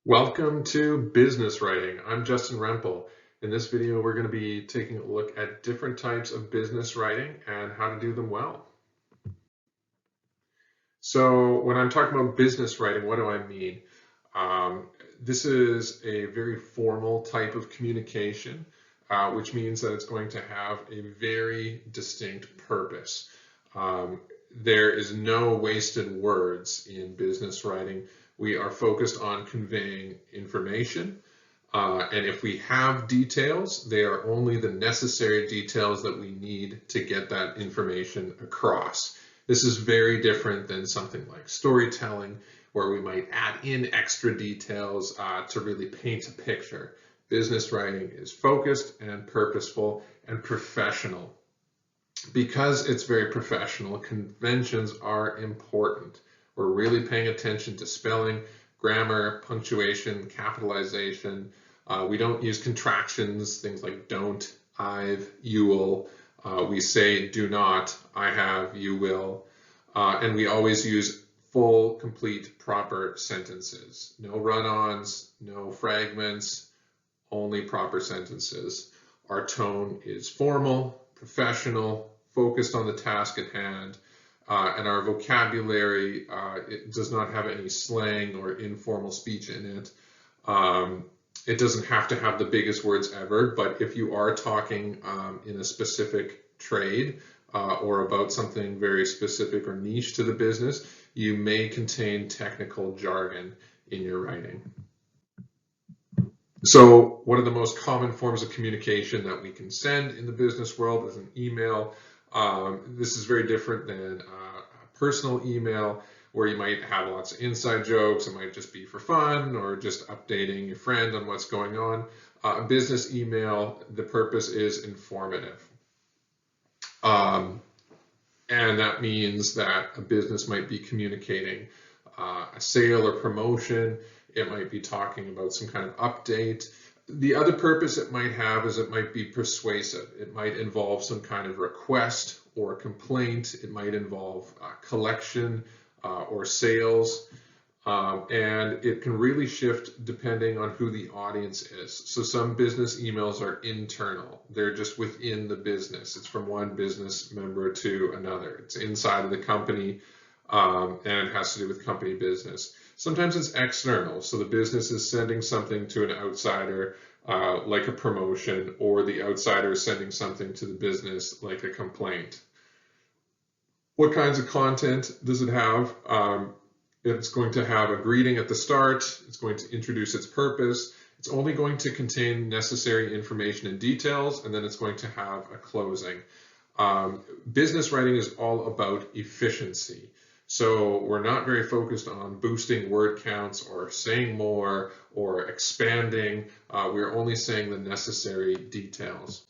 Welcome to Business Writing. I'm Justin Rempel. In this video, we're going to be taking a look at different types of business writing and how to do them well. So when I'm talking about business writing, what do I mean? This is a very formal type of communication, which means that it's going to have a very distinct purpose. There is no wasted words in business writing. We are focused on conveying information. And if we have details, they are only the necessary details that we need to get that information across. This is very different than something like storytelling, where we might add in extra details to really paint a picture. Business writing is focused and purposeful and professional. Because it's very professional, conventions are important. We're really paying attention to spelling, grammar, punctuation, capitalization. We don't use contractions, things like don't, I've, you will. We say do not, I have, you will. And we always use full, complete, proper sentences. No run-ons, no fragments, only proper sentences. Our tone is formal, professional, focused on the task at hand, and our vocabulary it does not have any slang or informal speech in it. It doesn't have to have the biggest words ever, but if you are talking in a specific trade or about something very specific or niche to the business, you may contain technical jargon in your writing. So one of the most common forms of communication that we can send in the business world is an email. This is very different than a personal email, where you might have lots of inside jokes. It might just be for fun or just updating your friend on what's going on. A business email, the purpose is informative. And that means that a business might be communicating a sale or promotion. It might be talking about some kind of update. The other purpose it might have is it might be persuasive. It might involve some kind of request or complaint. It might involve collection or sales. And it can really shift depending on who the audience is. So some business emails are internal. They're just within the business. It's from one business member to another. It's inside of the company, and it has to do with company business. Sometimes it's external, so the business is sending something to an outsider, like a promotion, or the outsider is sending something to the business, like a complaint. What kinds of content does it have? It's going to have a greeting at the start. It's going to introduce its purpose. It's only going to contain necessary information and details, and then it's going to have a closing. Business writing is all about efficiency. So we're not very focused on boosting word counts or saying more or expanding. We're only saying the necessary details.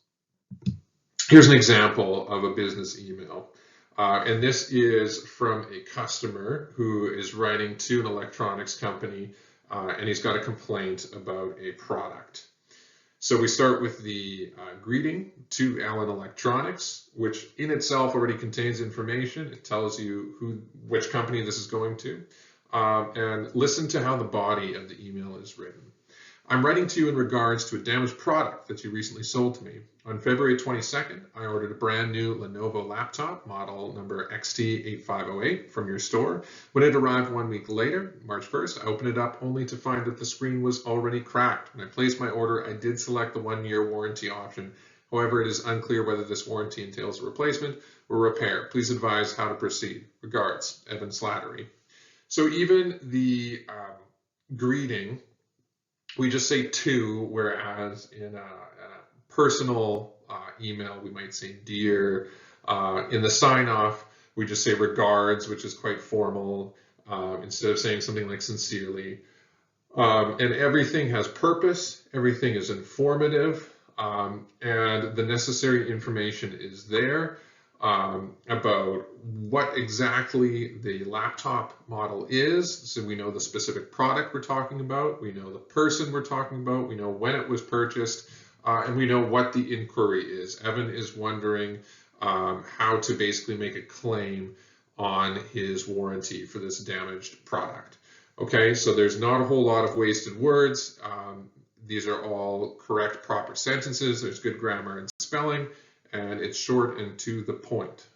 Here's an example of a business email. And this is from a customer who is writing to an electronics company, and he's got a complaint about a product. So we start with the greeting to Allen Electronics, which in itself already contains information. It tells you which company this is going to. And listen to how the body of the email is written. I'm writing to you in regards to a damaged product that you recently sold to me. On February 22nd, I ordered a brand new Lenovo laptop, model number XT8508, from your store. When it arrived 1 week later, March 1st, I opened it up only to find that the screen was already cracked. When I placed my order, I did select the 1-year warranty option. However, it is unclear whether this warranty entails a replacement or repair. Please advise how to proceed. Regards, Evan Slattery. So even the greeting, we just say to, whereas in a personal email, we might say dear. In the sign-off, we just say regards, which is quite formal, instead of saying something like sincerely. And everything has purpose, everything is informative, and the necessary information is there about what exactly the laptop model is. So we know the specific product we're talking about, we know the person we're talking about, we know when it was purchased, and we know what the inquiry is. Evan is wondering how to basically make a claim on his warranty for this damaged product. Okay, so there's not a whole lot of wasted words. These are all correct, proper sentences. There's good grammar and spelling, and it's short and to the point.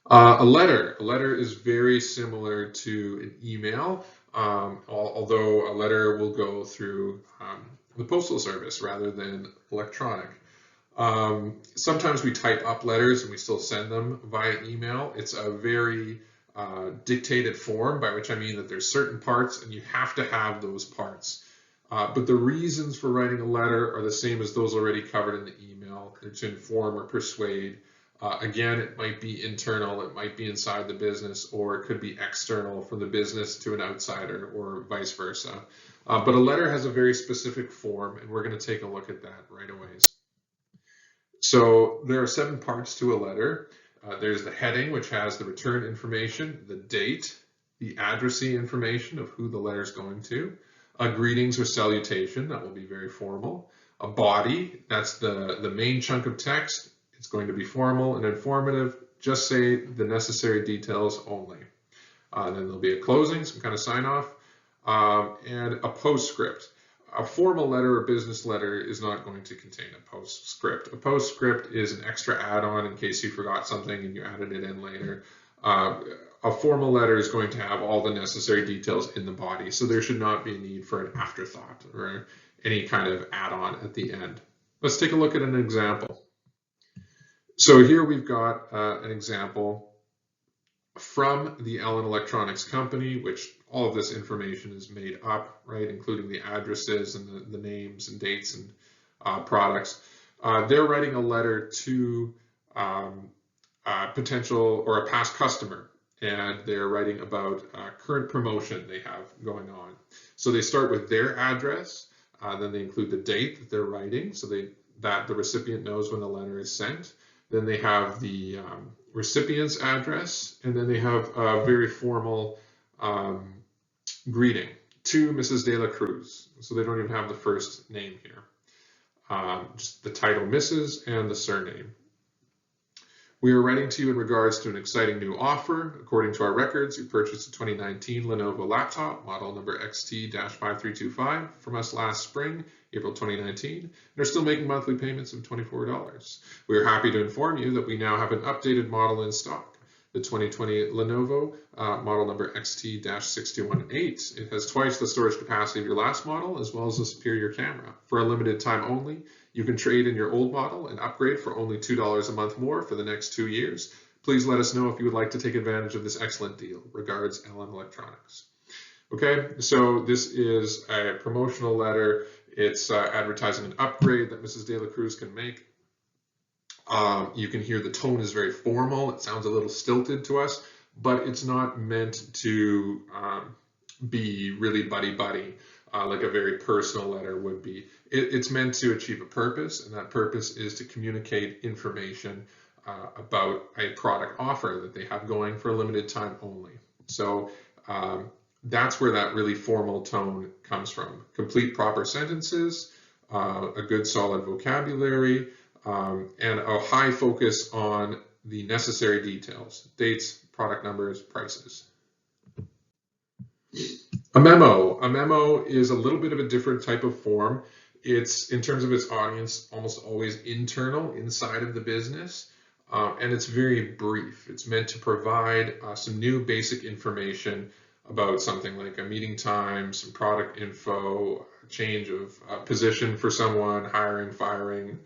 A letter is very similar to an email, although a letter will go through the postal service rather than electronic. Sometimes we type up letters and we still send them via email. It's a very dictated form, by which I mean that there's certain parts and you have to have those parts. But the reasons for writing a letter are the same as those already covered in the email. They're to inform or persuade. Again, it might be internal, it might be inside the business, or it could be external from the business to an outsider, or vice versa. But a letter has a very specific form, and we're going to take a look at that right away. So there are 7 parts to a letter. There's the heading, which has the return information, the date, the addressee information of who the letter is going to, a greetings or salutation, that will be very formal, a body, that's the main chunk of text. It's going to be formal and informative. Just say the necessary details only. Then there'll be a closing, some kind of sign off, and a postscript. A formal letter or business letter is not going to contain a postscript. A postscript is an extra add-on in case you forgot something and you added it in later. A formal letter is going to have all the necessary details in the body, so there should not be a need for an afterthought or any kind of add-on at the end. Let's take a look at an example. So here we've got an example from the Allen Electronics Company, which all of this information is made up, right, including the addresses and the names and dates and products. They're writing a letter to a potential or a past customer, and they're writing about a current promotion they have going on. So they start with their address, then they include the date that they're writing, so that the recipient knows when the letter is sent. Then they have the recipient's address, and then they have a very formal greeting to Mrs. De La Cruz. So they don't even have the first name here. Just the title Mrs. and the surname. We are writing to you in regards to an exciting new offer. According to our records, you purchased a 2019 Lenovo laptop, model number XT-5325 from us last spring, April 2019, and are still making monthly payments of $24. We are happy to inform you that we now have an updated model in stock, the 2020 Lenovo model number XT-6218. It has twice the storage capacity of your last model, as well as a superior camera. For a limited time only, you can trade in your old model and upgrade for only $2 a month more for the next 2 years. Please let us know if you would like to take advantage of this excellent deal. Regards, Allen Electronics. Okay, so this is a promotional letter. It's advertising an upgrade that Mrs. De La Cruz can make. You can hear the tone is very formal. It sounds a little stilted to us, but it's not meant to be really buddy-buddy like a very personal letter would be. It's meant to achieve a purpose, and that purpose is to communicate information about a product offer that they have going for a limited time only. So that's where that really formal tone comes from. Complete proper sentences, a good solid vocabulary, and a high focus on the necessary details, dates, product numbers, prices. A memo is a little bit of a different type of form. It's, in terms of its audience, almost always internal, inside of the business, and it's very brief. It's meant to provide some new basic information about something like a meeting time, some product info, change of position for someone, hiring, firing,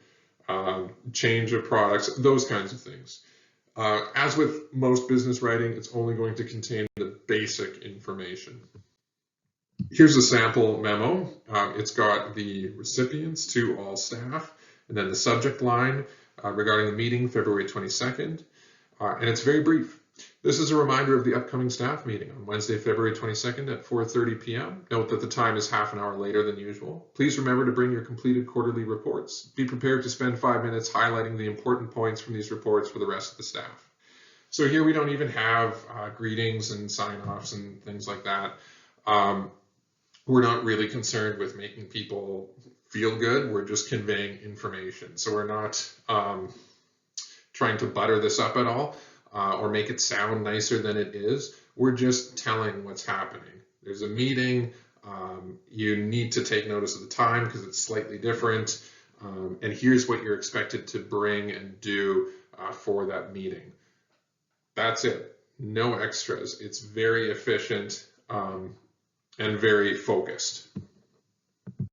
change of products, those kinds of things. As with most business writing, it's only going to contain the basic information. Here's a sample memo. It's got the recipients to all staff, and then the subject line regarding the meeting February 22nd, and it's very brief. This is a reminder of the upcoming staff meeting on Wednesday, February 22nd at 4:30 p.m. Note that the time is half an hour later than usual. Please remember to bring your completed quarterly reports. Be prepared to spend 5 minutes highlighting the important points from these reports for the rest of the staff. So here we don't even have greetings and sign-offs and things like that. We're not really concerned with making people feel good. We're just conveying information. So we're not trying to butter this up at all or make it sound nicer than it is. We're just telling what's happening. There's a meeting. You need to take notice of the time because it's slightly different. And here's what you're expected to bring and do for that meeting. That's it. No extras. It's very efficient and very focused.